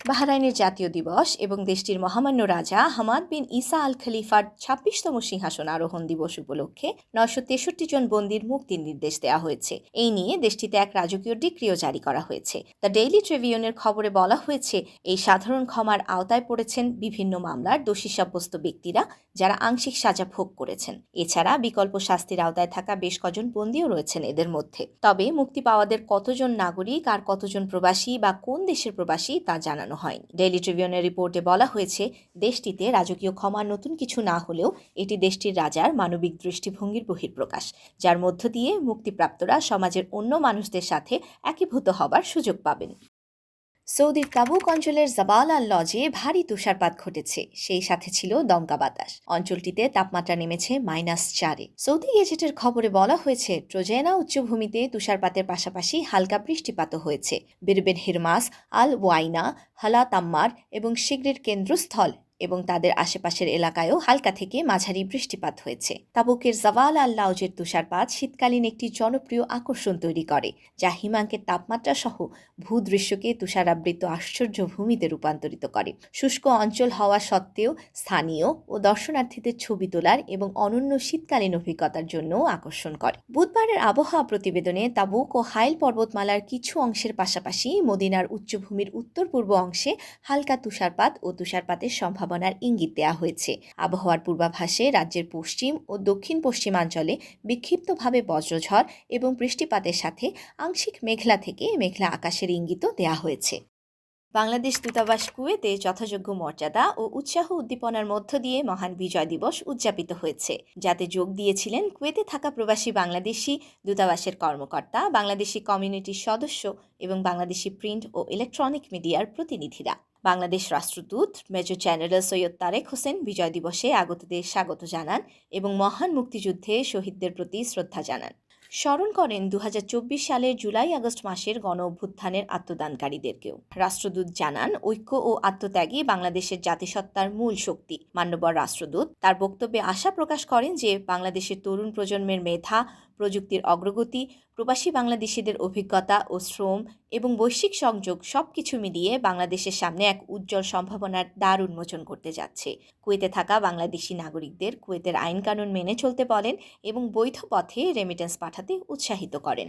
বাহরাইনের জাতীয় দিবস এবং দেশটির মহামান্য রাজা হামাদ বিন ইসা আল খলিফার ২৬তম সিংহাসন আরোহণ দিবস উপলক্ষে ৯৬৩ জন বন্দীর মুক্তির নির্দেশ দেওয়া হয়েছে। এই নিয়ে দেশটিতে এক রাজকীয় ডিক্রিও জারি করা হয়েছে। দ্য ডেইলি ট্রিবিউনের খবরে বলা হয়েছে, এই সাধারণ ক্ষমার আওতায় পড়েছেন বিভিন্ন মামলার দোষী সাব্যস্ত ব্যক্তিরা যারা আংশিক সাজা ভোগ করেছেন। এছাড়া বিকল্প শাস্তির আওতায় থাকা বেশ কজন বন্দীও রয়েছেন এদের মধ্যে। তবে মুক্তি পাওয়াদের কতজন নাগরিক আর কতজন প্রবাসী বা কোন দেশের প্রবাসী তা জানানো হয়নি। ডেইলি ট্রিবিউনের রিপোর্টে বলা হয়েছে, দেশটিতে রাজকীয় ক্ষমা নতুন কিছু না হলেও এটি দেশটির রাজার মানবিক দৃষ্টিভঙ্গির বহিঃপ্রকাশ, যার মধ্য দিয়ে মুক্তিপ্রাপ্তরা সমাজের অন্য মানুষদের সাথে একীভূত হবার সুযোগ পাবেন। সৌদির তাবুক অঞ্চলের জাবাল আল লজে ভারী তুষারপাত ঘটেছে, সেই সাথে ছিল দমকা বাতাস। অঞ্চলটিতে তাপমাত্রা নেমেছে -4-এ। সৌদি গেজেটের খবরে বলা হয়েছে, ট্রোজেনা উচ্চভূমিতে তুষারপাতের পাশাপাশি হালকা বৃষ্টিপাতও হয়েছে। বিরবেন হিরমাস, আল ওয়াইনা, হালা তাম্মার এবং শিগরির কেন্দ্রস্থল এবং তাদের আশেপাশের এলাকায়ও হালকা থেকে মাঝারি বৃষ্টিপাত হয়েছে। তাবুকের জাবাল আল লাউজের তুষারপাত শীতকালীন একটি জনপ্রিয় আকর্ষণ তৈরি করে, যা হিমাঙ্কের তাপমাত্রা সহ ভূদৃশ্যকে তুষারাবৃত আশ্চর্য ভূমিতে রূপান্তরিত করে। শুষ্ক অঞ্চল হওয়া সত্ত্বেও স্থানীয় ও দর্শনার্থীদের ছবি তোলার এবং অনন্য শীতকালীন অভিজ্ঞতার জন্যও আকর্ষণ করে। বুধবারের আবহাওয়া প্রতিবেদনে তাবুক ও হাইল পর্বতমালার কিছু অংশের পাশাপাশি মদিনার উচ্চভূমির উত্তর পূর্ব অংশে হালকা তুষারপাত ও তুষারপাতের সম্ভাবনার ইঙ্গিত দেওয়া হয়েছে। আবহাওয়ার পূর্বাভাসে রাজ্যের পশ্চিম ও দক্ষিণ পশ্চিমাঞ্চলে বিক্ষিপ্তভাবে বজ্রঝড় এবং বৃষ্টিপাতের সাথে আংশিক মেঘলা থেকে মেঘলা আকাশের ইঙ্গিতও দেওয়া হয়েছে। বাংলাদেশ দূতাবাস কুয়েতে যথাযোগ্য মর্যাদা ও উৎসাহ উদ্দীপনার মধ্য দিয়ে মহান বিজয় দিবস উদযাপিত হয়েছে, যাতে যোগ দিয়েছিলেন কুয়েতে থাকা প্রবাসী বাংলাদেশি দূতাবাসের কর্মকর্তা, বাংলাদেশি কমিউনিটির সদস্য এবং বাংলাদেশি প্রিন্ট ও ইলেকট্রনিক মিডিয়ার প্রতিনিধিরা। বাংলাদেশ রাষ্ট্রদূত মেজর জেনারেল সৈয়দ তারেক হোসেন বিজয় দিবসে আগতদের স্বাগত জানান এবং মহান মুক্তিযুদ্ধে শহীদদের প্রতি শ্রদ্ধা জানান। স্মরণ করেন ২০২৪ সালের জুলাই-আগস্ট মাসের গণ অভ্যুত্থানের আত্মদানকারীদেরকেও। রাষ্ট্রদূত জানান, ঐক্য ও আত্মত্যাগই বাংলাদেশের জাতিসত্তার মূল শক্তি। মান্যবর রাষ্ট্রদূত তার বক্তব্যে আশা প্রকাশ করেন যে বাংলাদেশের তরুণ প্রজন্মের মেধা, প্রযুক্তির অগ্রগতি, প্রবাসী বাংলাদেশিদের অভিজ্ঞতা ও শ্রম এবং বৈশ্বিক সংযোগ সবকিছু মিলিয়ে বাংলাদেশের সামনে এক উজ্জ্বল সম্ভাবনার দ্বার উন্মোচন করতে যাচ্ছে। কুয়েতে থাকা বাংলাদেশি নাগরিকদের কুয়েতের আইন কানুন মেনে চলতে বলেন এবং বৈধ পথে রেমিটেন্স পাঠাতে উৎসাহিত করেন।